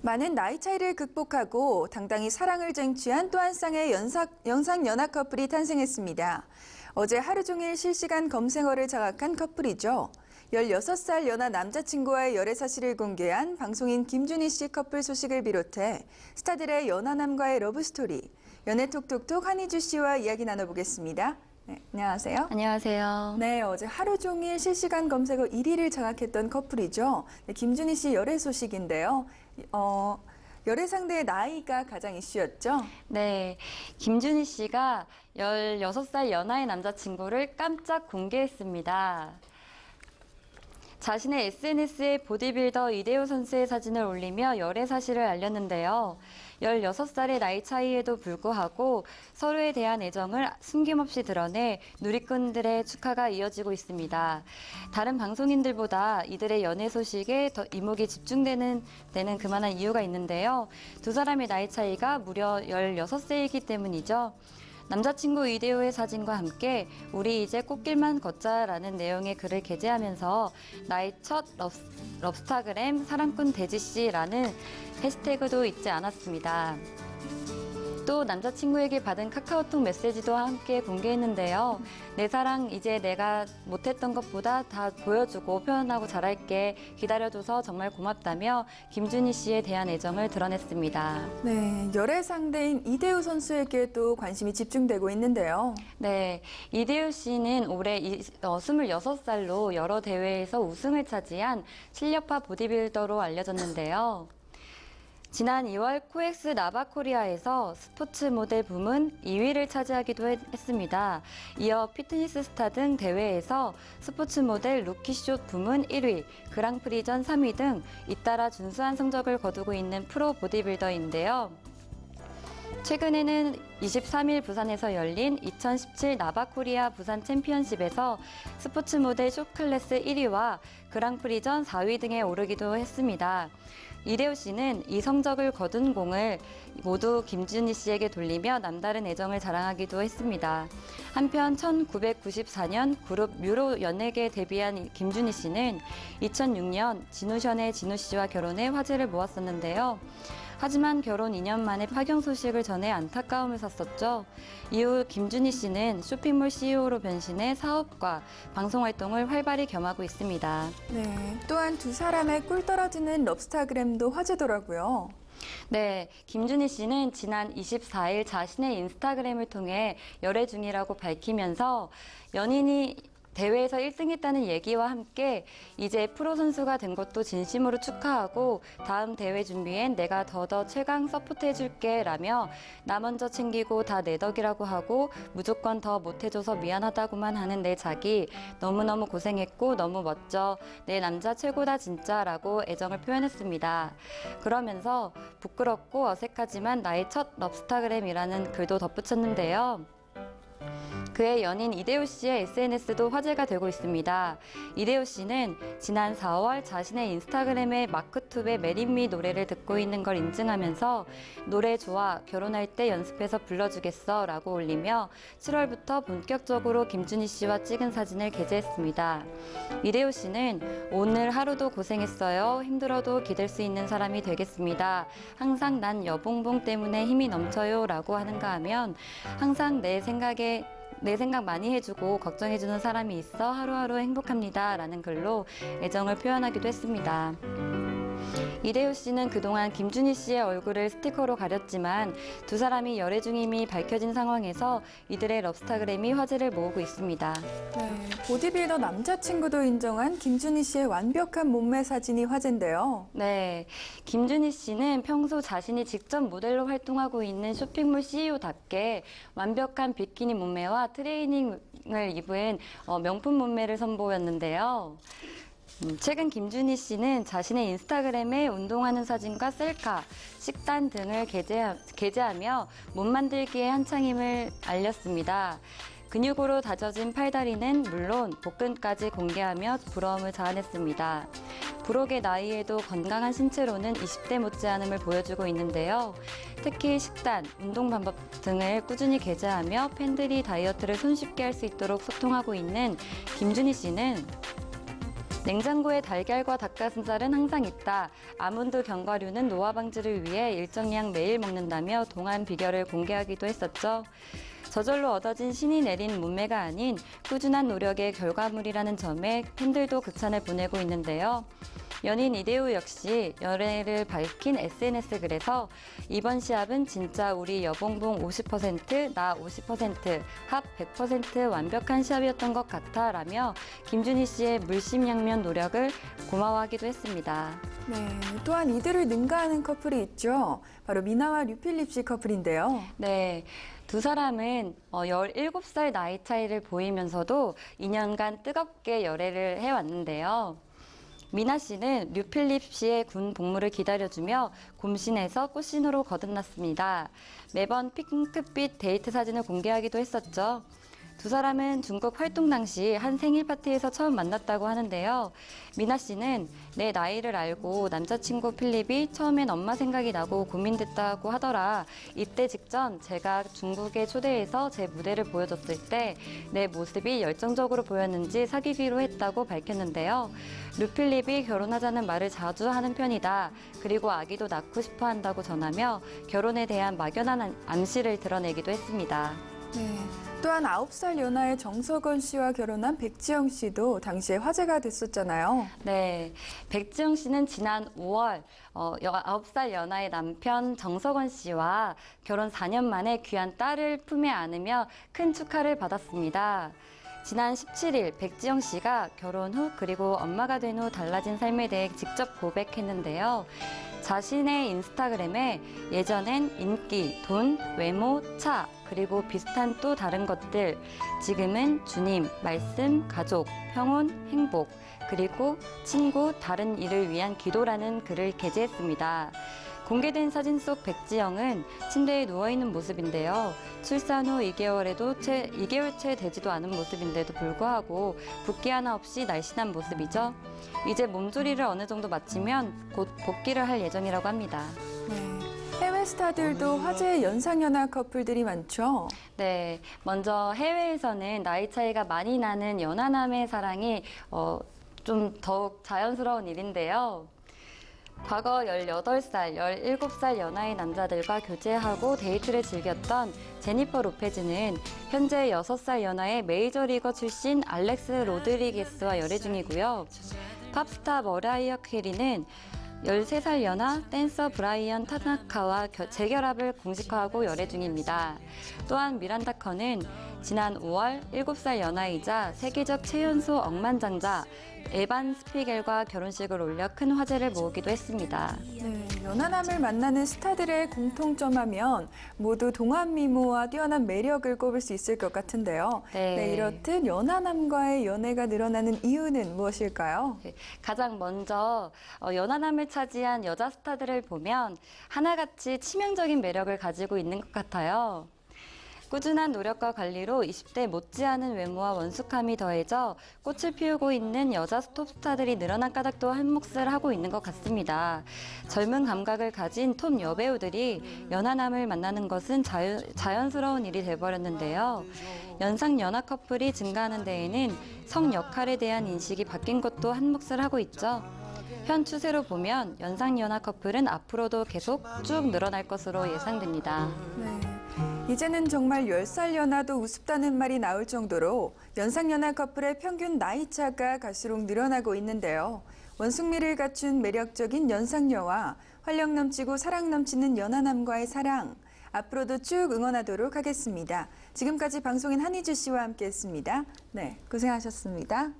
많은 나이 차이를 극복하고 당당히 사랑을 쟁취한 또 한 쌍의 영상 연하 커플이 탄생했습니다. 어제 하루 종일 실시간 검색어를 장악한 커플이죠. 16살 연하 남자친구와의 열애 사실을 공개한 방송인 김준희 씨 커플 소식을 비롯해 스타들의 연하남과의 러브스토리, 연애 톡톡톡 한희주 씨와 이야기 나눠보겠습니다. 네, 안녕하세요. 안녕하세요. 네, 어제 하루 종일 실시간 검색어 1위를 장악했던 커플이죠. 네, 김준희 씨 열애 소식인데요. 열애 상대의 나이가 가장 이슈였죠? 네, 김준희 씨가 16살 연하의 남자친구를 깜짝 공개했습니다. 자신의 SNS에 보디빌더 이대호 선수의 사진을 올리며 열애 사실을 알렸는데요. 16살의 나이 차이에도 불구하고 서로에 대한 애정을 숨김없이 드러내 누리꾼들의 축하가 이어지고 있습니다. 다른 방송인들보다 이들의 연애 소식에 더 이목이 집중되는 데는 그만한 이유가 있는데요. 두 사람의 나이 차이가 무려 16세이기 때문이죠. 남자친구 이대호의 사진과 함께 우리 이제 꽃길만 걷자라는 내용의 글을 게재하면서 나의 첫 럽스타그램 사랑꾼 대지씨라는 해시태그도 잊지 않았습니다. 또 남자친구에게 받은 카카오톡 메시지도 함께 공개했는데요. 내 사랑 이제 내가 못했던 것보다 다 보여주고 표현하고 잘할게. 기다려줘서 정말 고맙다며 김준희 씨에 대한 애정을 드러냈습니다. 네, 열애 상대인 이대호 선수에게도 관심이 집중되고 있는데요. 네, 이대호 씨는 올해 26살로 여러 대회에서 우승을 차지한 실력파 보디빌더로 알려졌는데요. 지난 2월 코엑스 나바코리아에서 스포츠 모델 부문 2위를 차지하기도 했습니다. 이어 피트니스 스타 등 대회에서 스포츠 모델 루키쇼 부문 1위, 그랑프리전 3위 등 잇따라 준수한 성적을 거두고 있는 프로 보디빌더인데요. 최근에는 23일 부산에서 열린 2017 나바코리아 부산 챔피언십에서 스포츠 모델 쇼클래스 1위와 그랑프리전 4위 등에 오르기도 했습니다. 이대호 씨는 이 성적을 거둔 공을 모두 김준희 씨에게 돌리며 남다른 애정을 자랑하기도 했습니다. 한편 1994년 그룹 뮤로 연예계에 데뷔한 김준희 씨는 2006년 진우션의 진우 씨와 결혼해 화제를 모았었는데요. 하지만 결혼 2년 만에 파경 소식을 전해 안타까움을 샀었죠. 이후 김준희 씨는 쇼핑몰 CEO로 변신해 사업과 방송 활동을 활발히 겸하고 있습니다. 네, 또한 두 사람의 꿀 떨어지는 럽스타그램도 화제더라고요. 네, 김준희 씨는 지난 24일 자신의 인스타그램을 통해 열애 중이라고 밝히면서 연인이 대회에서 1등했다는 얘기와 함께 이제 프로 선수가 된 것도 진심으로 축하하고 다음 대회 준비엔 내가 더더 최강 서포트해줄게 라며 나 먼저 챙기고 다 내 덕이라고 하고 무조건 더 못해줘서 미안하다고만 하는 내 자기 너무너무 고생했고 너무 멋져 내 남자 최고다 진짜 라고 애정을 표현했습니다. 그러면서 부끄럽고 어색하지만 나의 첫 럽스타그램이라는 글도 덧붙였는데요. 그의 연인 이대호 씨의 SNS도 화제가 되고 있습니다. 이대호 씨는 지난 4월 자신의 인스타그램에 마크투의 메리미 노래를 듣고 있는 걸 인증하면서 노래 좋아, 결혼할 때 연습해서 불러주겠어 라고 올리며 7월부터 본격적으로 김준희 씨와 찍은 사진을 게재했습니다. 이대호 씨는 오늘 하루도 고생했어요. 힘들어도 기댈 수 있는 사람이 되겠습니다. 항상 난 여봉봉 때문에 힘이 넘쳐요 라고 하는가 하면 항상 내 생각 많이 해주고 걱정해주는 사람이 있어 하루하루 행복합니다 라는 글로 애정을 표현하기도 했습니다. 이대호 씨는 그동안 김준희 씨의 얼굴을 스티커로 가렸지만 두 사람이 열애 중임이 밝혀진 상황에서 이들의 럽스타그램이 화제를 모으고 있습니다. 네, 보디빌더 남자친구도 인정한 김준희 씨의 완벽한 몸매 사진이 화제인데요. 네, 김준희 씨는 평소 자신이 직접 모델로 활동하고 있는 쇼핑몰 CEO답게 완벽한 비키니 몸매와 트레이닝을 입은 명품 몸매를 선보였는데요. 최근 김준희 씨는 자신의 인스타그램에 운동하는 사진과 셀카, 식단 등을 게재하며 몸 만들기에 한창임을 알렸습니다. 근육으로 다져진 팔다리는 물론 복근까지 공개하며 부러움을 자아냈습니다. 부록의 나이에도 건강한 신체로는 20대 못지않음을 보여주고 있는데요. 특히 식단, 운동 방법 등을 꾸준히 게재하며 팬들이 다이어트를 손쉽게 할 수 있도록 소통하고 있는 김준희 씨는 냉장고에 달걀과 닭가슴살은 항상 있다. 아몬드 견과류는 노화 방지를 위해 일정량 매일 먹는다며 동안 비결을 공개하기도 했었죠. 저절로 얻어진 신이 내린 문매가 아닌 꾸준한 노력의 결과물이라는 점에 팬들도 극찬을 보내고 있는데요. 연인 이대호 역시 연애를 밝힌 SNS 글에서 이번 시합은 진짜 우리 여봉봉 50%, 나 50%, 합 100% 완벽한 시합이었던 것 같아 라며 김준희 씨의 물심양면 노력을 고마워하기도 했습니다. 네, 또한 이들을 능가하는 커플이 있죠. 바로 미나와 류필립 씨 커플인데요. 네. 두 사람은 17살 나이 차이를 보이면서도 2년간 뜨겁게 열애를 해왔는데요. 미나 씨는 류필립 씨의 군 복무를 기다려주며 곰신에서 꽃신호로 거듭났습니다. 매번 핑크빛 데이트 사진을 공개하기도 했었죠. 두 사람은 중국 활동 당시 한 생일 파티에서 처음 만났다고 하는데요. 미나 씨는 내 나이를 알고 남자친구 필립이 처음엔 엄마 생각이 나고 고민됐다고 하더라. 이때 직전 제가 중국에 초대해서 제 무대를 보여줬을 때 내 모습이 열정적으로 보였는지 사귀기로 했다고 밝혔는데요. 류필립이 결혼하자는 말을 자주 하는 편이다. 그리고 아기도 낳고 싶어 한다고 전하며 결혼에 대한 막연한 암시를 드러내기도 했습니다. 네, 또한 9살 연하의 정석원 씨와 결혼한 백지영 씨도 당시에 화제가 됐었잖아요. 네, 백지영 씨는 지난 5월 9살 연하의 남편 정석원 씨와 결혼 4년 만에 귀한 딸을 품에 안으며 큰 축하를 받았습니다. 지난 17일 백지영 씨가 결혼 후 그리고 엄마가 된 후 달라진 삶에 대해 직접 고백했는데요. 자신의 인스타그램에 예전엔 인기, 돈, 외모, 차, 그리고 비슷한 또 다른 것들, 지금은 주님, 말씀, 가족, 평온, 행복, 그리고 친구, 다른 일을 위한 기도라는 글을 게재했습니다. 공개된 사진 속 백지영은 침대에 누워있는 모습인데요. 출산 후 2개월째 되지도 않은 모습인데도 불구하고 붓기 하나 없이 날씬한 모습이죠. 이제 몸조리를 어느 정도 마치면 곧 복귀를 할 예정이라고 합니다. 네, 해외 스타들도 화제의 연상연하 커플들이 많죠. 네, 먼저 해외에서는 나이 차이가 많이 나는 연하남의 사랑이 좀 더욱 자연스러운 일인데요. 과거 18살, 17살 연하의 남자들과 교제하고 데이트를 즐겼던 제니퍼 로페즈는 현재 6살 연하의 메이저리거 출신 알렉스 로드리게스와 열애 중이고요. 팝스타 머라이어 캐리는 13살 연하 댄서 브라이언 타나카와 재결합을 공식화하고 열애 중입니다. 또한 미란다 커는 지난 5월 7살 연하이자 세계적 최연소 억만장자 에반 스피겔과 결혼식을 올려 큰 화제를 모으기도 했습니다. 네, 연하남을 만나는 스타들의 공통점하면 모두 동안 미모와 뛰어난 매력을 꼽을 수 있을 것 같은데요. 네. 이렇듯 연하남과의 연애가 늘어나는 이유는 무엇일까요? 가장 먼저 연하남을 차지한 여자 스타들을 보면 하나같이 치명적인 매력을 가지고 있는 것 같아요. 꾸준한 노력과 관리로 20대 못지않은 외모와 원숙함이 더해져 꽃을 피우고 있는 여자 톱스타들이 늘어난 까닭도 한 몫을 하고 있는 것 같습니다. 젊은 감각을 가진 톱 여배우들이 연하남을 만나는 것은 자연스러운 일이 돼버렸는데요. 연상 연하 커플이 증가하는 데에는 성 역할에 대한 인식이 바뀐 것도 한 몫을 하고 있죠. 현 추세로 보면 연상 연하 커플은 앞으로도 계속 쭉 늘어날 것으로 예상됩니다. 네. 이제는 정말 10살 연하도 우습다는 말이 나올 정도로 연상연하 커플의 평균 나이차가 갈수록 늘어나고 있는데요. 원숙미를 갖춘 매력적인 연상녀와 활력 넘치고 사랑 넘치는 연하남과의 사랑, 앞으로도 쭉 응원하도록 하겠습니다. 지금까지 방송인 한희주 씨와 함께했습니다. 네, 고생하셨습니다.